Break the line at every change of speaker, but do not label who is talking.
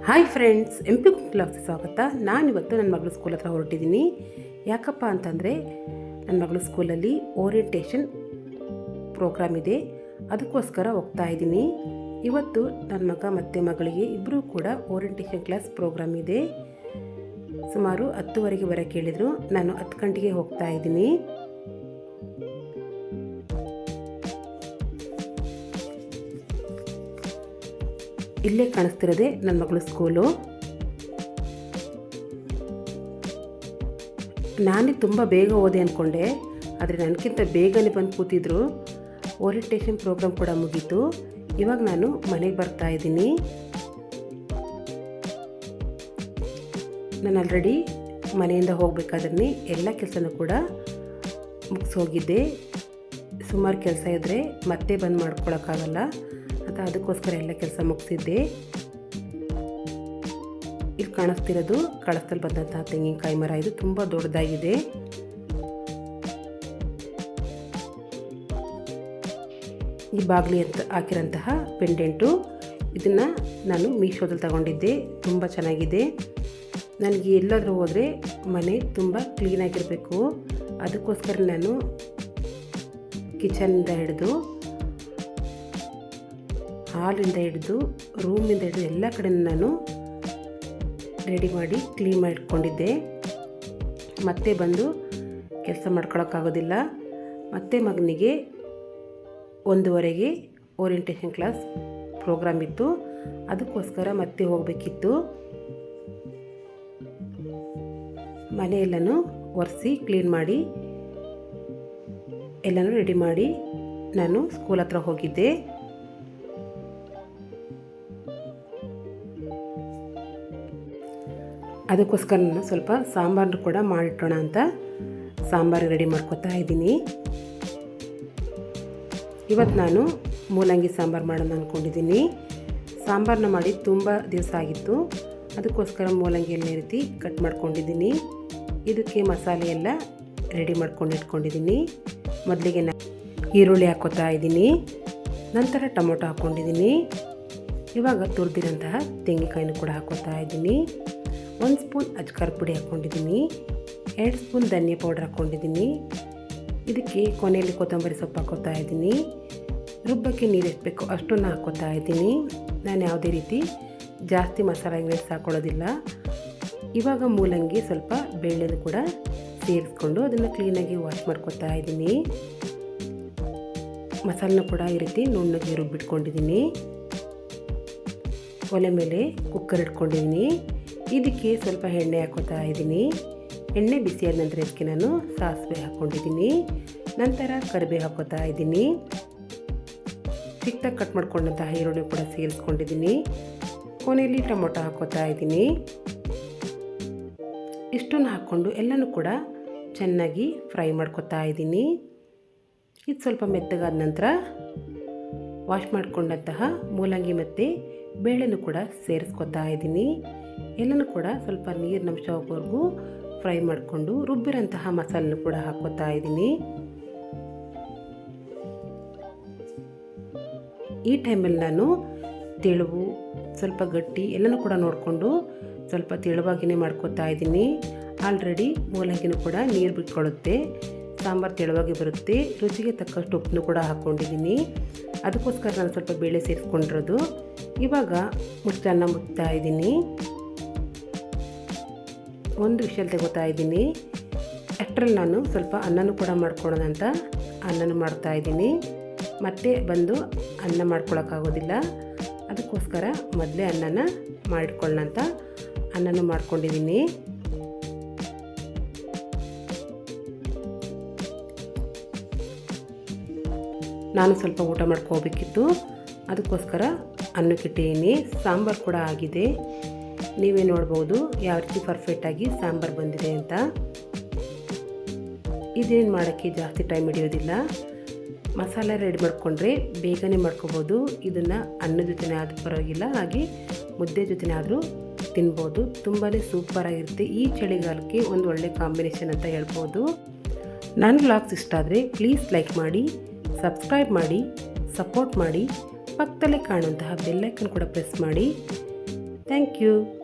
Hi friends, MP ಕ್ಲಾಸ್ಗೆ ಸ್ವಾಗತ. ನಾನಿವತ್ತು ನನ್ನ ಮಗಳ ಸ್ಕೂಲ್ ಹತ್ರ ಹೊರಟಿದ್ದೀನಿ. ಯಾಕಪ್ಪ ಅಂತಂದರೆ ನನ್ನ ಮಗಳ ಸ್ಕೂಲಲ್ಲಿ ಓರಿಯೆಂಟೇಷನ್ ಪ್ರೋಗ್ರಾಮ್ ಇದೆ, ಅದಕ್ಕೋಸ್ಕರ ಹೋಗ್ತಾ ಇದ್ದೀನಿ. ಇವತ್ತು ನನ್ನ ಮಗ ಮತ್ತು ಮಗಳಿಗೆ ಇಬ್ಬರೂ ಕೂಡ ಓರಿಯೆಂಟೇಷನ್ ಕ್ಲಾಸ್ ಪ್ರೋಗ್ರಾಮ್ ಇದೆ. ಸುಮಾರು 10:30 ಬರೋಕ್ಕೆ ಹೇಳಿದರು. ನಾನು 10 ಗಂಟೆಗೆ ಹೋಗ್ತಾ ಇದ್ದೀನಿ. ಇಲ್ಲೇ ಕಾಣಿಸ್ತಿರೋದೆ ನನ್ನ ಮಗಳ ಸ್ಕೂಲು. ನಾನೇ ತುಂಬ ಬೇಗ ಓದೆ ಅಂದ್ಕೊಂಡೆ, ಆದರೆ ನನಗಿಂತ ಬೇಗನೆ ಬಂದು ಕೂತಿದ್ರು. ಓರಿಯೆಂಟೇಷನ್ ಪ್ರೋಗ್ರಾಮ್ ಕೂಡ ಮುಗೀತು. ಇವಾಗ ನಾನು ಮನೆಗೆ ಬರ್ತಾ ಇದ್ದೀನಿ. ನಾನು ಆಲ್ರೆಡಿ ಮನೆಯಿಂದ ಹೋಗಬೇಕಾದ್ರೆ ಎಲ್ಲ ಕೆಲಸನೂ ಕೂಡ ಮುಗಿಸೋಗಿದ್ದೆ. ಸುಮಾರು ಕೆಲಸ ಇದ್ದರೆ ಮತ್ತೆ ಬಂದು ಮಾಡ್ಕೊಳಕ್ಕಾಗಲ್ಲ ಅಂತ ಅದಕ್ಕೋಸ್ಕರ ಎಲ್ಲ ಕೆಲಸ ಮುಗಿಸಿದ್ದೆ. ಇಲ್ಲಿ ಕಾಣಿಸ್ತಿರೋದು ಕಳಸದಲ್ಲಿ ಬಂದಂತಹ ತೆಂಗಿನಕಾಯಿ ಮರ. ಇದು ತುಂಬ ದೊಡ್ಡದಾಗಿದೆ. ಈ ಬಾಗಿಲಿ ಅಂತ ಹಾಕಿರೋಂತಹ ಪೆಂಡೆಂಟು, ಇದನ್ನು ನಾನು ಮೀಶೋದಲ್ಲಿ ತಗೊಂಡಿದ್ದೆ. ತುಂಬ ಚೆನ್ನಾಗಿದೆ. ನನಗೆ ಎಲ್ಲಾದರೂ ಹೋದರೆ ಮನೆ ತುಂಬ ಕ್ಲೀನಾಗಿರಬೇಕು. ಅದಕ್ಕೋಸ್ಕರ ನಾನು ಕಿಚನಿಂದ ಹಿಡಿದು ಹಾಲಿಂದ ಹಿಡಿದು ರೂಮಿಂದ ಹಿಡಿದು ಎಲ್ಲ ಕಡೆ ನಾನು ರೆಡಿ ಮಾಡಿ ಕ್ಲೀನ್ ಮಾಡಿಟ್ಕೊಂಡಿದ್ದೆ. ಮತ್ತೆ ಬಂದು ಕೆಲಸ ಮಾಡ್ಕೊಳಕ್ಕಾಗೋದಿಲ್ಲ. ಮತ್ತೆ ಮಗನಿಗೆ 1:30ಗೆ ಓರಿಯೆಂಟೇಷನ್ ಕ್ಲಾಸ್ ಪ್ರೋಗ್ರಾಮ್ ಇತ್ತು, ಅದಕ್ಕೋಸ್ಕರ ಮತ್ತೆ ಹೋಗಬೇಕಿತ್ತು. ಮನೆಯೆಲ್ಲನೂ ಒರೆಸಿ ಕ್ಲೀನ್ ಮಾಡಿ ಎಲ್ಲನೂ ರೆಡಿ ಮಾಡಿ ನಾನು ಸ್ಕೂಲ್ ಹತ್ರ ಹೋಗಿದ್ದೆ. ಅದಕ್ಕೋಸ್ಕರ ನಾನು ಸ್ವಲ್ಪ ಸಾಂಬಾರು ಕೂಡ ಮಾಡಿಟ್ಟೋಣ ಅಂತ ಸಾಂಬಾರು ರೆಡಿ ಮಾಡ್ಕೊತಾ ಇದ್ದೀನಿ. ಇವತ್ತು ನಾನು ಮೂಲಂಗಿ ಸಾಂಬಾರು ಮಾಡೋಣ ಅಂದ್ಕೊಂಡಿದ್ದೀನಿ. ಸಾಂಬಾರನ್ನ ಮಾಡಿ ತುಂಬ ದಿವಸ ಆಗಿತ್ತು, ಅದಕ್ಕೋಸ್ಕರ ಮೂಲಂಗಿ ಎಲ್ಲ ರೀತಿ ಕಟ್ ಮಾಡ್ಕೊಂಡಿದ್ದೀನಿ. ಇದಕ್ಕೆ ಮಸಾಲೆ ಎಲ್ಲ ರೆಡಿ ಮಾಡ್ಕೊಂಡು ಇಟ್ಕೊಂಡಿದ್ದೀನಿ. ಮೊದಲಿಗೆ ಈರುಳ್ಳಿ ಹಾಕ್ಕೋತಾ ಇದ್ದೀನಿ, ನಂತರ ಟೊಮೊಟೊ ಹಾಕ್ಕೊಂಡಿದ್ದೀನಿ. ಇವಾಗ ತುರಿದಿರೋಂತಹ ತೆಂಗಿನಕಾಯಿನೂ ಕೂಡ ಹಾಕ್ಕೋತಾ ಇದ್ದೀನಿ. 1 ಸ್ಪೂನ್ ಅಜ್ಕಾರ ಪುಡಿ ಹಾಕ್ಕೊಂಡಿದ್ದೀನಿ. 2 ಸ್ಪೂನ್ ಧನಿಯಾ ಪೌಡರ್ ಹಾಕ್ಕೊಂಡಿದ್ದೀನಿ. ಇದಕ್ಕೆ ಕೊನೆಯಲ್ಲಿ ಕೊತ್ತಂಬರಿ ಸೊಪ್ಪು ಹಾಕ್ಕೋತಾ ಇದ್ದೀನಿ. ರುಬ್ಬಕ್ಕೆ ನೀರು ಎಷ್ಟು ಬೇಕೋ ಅಷ್ಟನ್ನು ಹಾಕ್ಕೋತಾ ಇದ್ದೀನಿ. ನಾನು ಯಾವುದೇ ರೀತಿ ಜಾಸ್ತಿ ಮಸಾಲೆ ಇಂಗ್ರೀಡಿಯೆಂಟ್ಸ್ ಹಾಕ್ಕೊಳ್ಳೋದಿಲ್ಲ. ಇವಾಗ ಮೂಲಂಗಿ ಸ್ವಲ್ಪ ಬೇಳೆನೂ ಕೂಡ ಸೇರಿಸ್ಕೊಂಡು ಅದನ್ನು ಕ್ಲೀನಾಗಿ ವಾಶ್ ಮಾಡ್ಕೋತಾ ಇದ್ದೀನಿ. ಮಸಾಲೆನೂ ಕೂಡ ಈ ರೀತಿ ನುಣ್ಣಗೆ ರುಬ್ಬಿಟ್ಕೊಂಡಿದ್ದೀನಿ. ಒಲೆ ಮೇಲೆ ಕುಕ್ಕರ್ ಇಟ್ಕೊಂಡಿದ್ದೀನಿ. ಇದಕ್ಕೆ ಸ್ವಲ್ಪ ಎಣ್ಣೆ ಹಾಕೋತಾ ಇದ್ದೀನಿ. ಎಣ್ಣೆ ಬಿಸಿಯಾದ ನಂತರ ಇದಕ್ಕೆ ನಾನು ಸಾಸಿವೆ ಹಾಕ್ಕೊಂಡಿದ್ದೀನಿ. ನಂತರ ಕರಿಬೇವು ಹಾಕೋತಾ ಇದ್ದೀನಿ. ಚಿಕ್ಕದಾಗಿ ಕಟ್ ಮಾಡ್ಕೊಂಡಂತಹ ಈರುಳ್ಳಿ ಕೂಡ ಸೇರಿಸ್ಕೊಂಡಿದ್ದೀನಿ. ಕೊನೆಯಲ್ಲಿ ಟೊಮೊಟೊ ಹಾಕೋತಾ ಇದ್ದೀನಿ. ಇಷ್ಟನ್ನು ಹಾಕ್ಕೊಂಡು ಎಲ್ಲನೂ ಕೂಡ ಚೆನ್ನಾಗಿ ಫ್ರೈ ಮಾಡ್ಕೋತಾ ಇದ್ದೀನಿ. ಇದು ಸ್ವಲ್ಪ ಮೆತ್ತಗಾದ ನಂತರ ವಾಶ್ ಮಾಡ್ಕೊಂಡಂತಹ ಮೂಲಂಗಿ ಮತ್ತು ಬೇಳೆನೂ ಕೂಡ ಸೇರಿಸ್ಕೊತಾ ಇದ್ದೀನಿ. ಎಲ್ಲನೂ ಕೂಡ ಸ್ವಲ್ಪ ನೀರಿನಂಶ ಹೋಗೋವರೆಗೂ ಫ್ರೈ ಮಾಡಿಕೊಂಡು ರುಬ್ಬಿರೋಂತಹ ಮಸಾಲೆನೂ ಕೂಡ ಹಾಕ್ಕೋತಾ ಇದ್ದೀನಿ. ಈ ಟೈಮಲ್ಲಿ ನಾನು ತೆಳುವು ಸ್ವಲ್ಪ ಗಟ್ಟಿ ಎಲ್ಲನೂ ಕೂಡ ನೋಡಿಕೊಂಡು ಸ್ವಲ್ಪ ತೆಳುವಾಗಿಯೇ ಮಾಡ್ಕೋತಾ ಇದ್ದೀನಿ. ಆಲ್ರೆಡಿ ಮೂಲಂಗಿನೂ ಕೂಡ ನೀರು ಬಿಟ್ಕೊಳ್ಳುತ್ತೆ, ಸಾಂಬಾರು ತೆಳುವಾಗಿ ಬರುತ್ತೆ. ರುಚಿಗೆ ತಕ್ಕಷ್ಟು ಉಪ್ಪನ್ನು ಕೂಡ ಹಾಕ್ಕೊಂಡಿದ್ದೀನಿ. ಅದಕ್ಕೋಸ್ಕರ ನಾನು ಸ್ವಲ್ಪ ಬೇಳೆ ಸೇರಿಸ್ಕೊಂಡಿರೋದು. ಇವಾಗ ಮುಚ್ಚನ್ನ ಮುಚ್ತಾ ಇದ್ದೀನಿ. 1 ವಿಷಲ್ ತೆಗೋತಾ ಇದ್ದೀನಿ. ಅಷ್ಟರಲ್ಲಿ ನಾನು ಸ್ವಲ್ಪ ಅನ್ನನೂ ಕೂಡ ಮಾಡ್ಕೊಳ್ಳೋಣ ಅಂತ ಅನ್ನನೂ ಮಾಡ್ತಾ ಇದ್ದೀನಿ. ಮತ್ತೆ ಬಂದು ಅನ್ನ ಮಾಡ್ಕೊಳಕ್ಕಾಗೋದಿಲ್ಲ, ಅದಕ್ಕೋಸ್ಕರ ಮೊದಲೇ ಅನ್ನನ ಮಾಡಿಟ್ಕೊಳ್ಳೋಣ ಅಂತ ಅನ್ನನೂ ಮಾಡ್ಕೊಂಡಿದ್ದೀನಿ. ನಾನು ಸ್ವಲ್ಪ ಊಟ ಮಾಡ್ಕೋಬೇಕಿತ್ತು, ಅದಕ್ಕೋಸ್ಕರ ಅನ್ನಕ್ಕಿಟ್ಟಿದ್ದೀನಿ. ಸಾಂಬಾರು ಕೂಡ ಆಗಿದೆ. ನೀವೇ ನೋಡ್ಬೋದು ಯಾವ ರೀತಿ ಪರ್ಫೆಕ್ಟಾಗಿ ಸಾಂಬಾರು ಬಂದಿದೆ ಅಂತ. ಇದೇನು ಮಾಡೋಕ್ಕೆ ಜಾಸ್ತಿ ಟೈಮ್ ಹಿಡಿಯೋದಿಲ್ಲ. ಮಸಾಲೆ ರೆಡಿ ಮಾಡಿಕೊಂಡ್ರೆ ಬೇಗನೆ ಮಾಡ್ಕೋಬೋದು. ಇದನ್ನು ಅನ್ನದ ಜೊತೆನೇ ಆದರೂ ಪರವಾಗಿಲ್ಲ, ಹಾಗೆ ಮುದ್ದೆ ಜೊತೆನೇ ಆದರೂ ತಿನ್ಬೋದು. ತುಂಬಾ ಸೂಪರಾಗಿರುತ್ತೆ. ಈ ಚಳಿಗಾಲಕ್ಕೆ ಒಂದು ಒಳ್ಳೆ ಕಾಂಬಿನೇಷನ್ ಅಂತ ಹೇಳ್ಬೋದು. ನನ್ನ ವ್ಲಾಗ್ಸ್ ಇಷ್ಟ ಆದರೆ ಪ್ಲೀಸ್ ಲೈಕ್ ಮಾಡಿ, ಸಬ್ಸ್ಕ್ರೈಬ್ ಮಾಡಿ, ಸಪೋರ್ಟ್ ಮಾಡಿ. ಪಕ್ಕದಲ್ಲೇ ಕಾಣುವಂತಹ ಬೆಲ್ ಐಕನ್ ಕೂಡ ಪ್ರೆಸ್ ಮಾಡಿ. Thank you.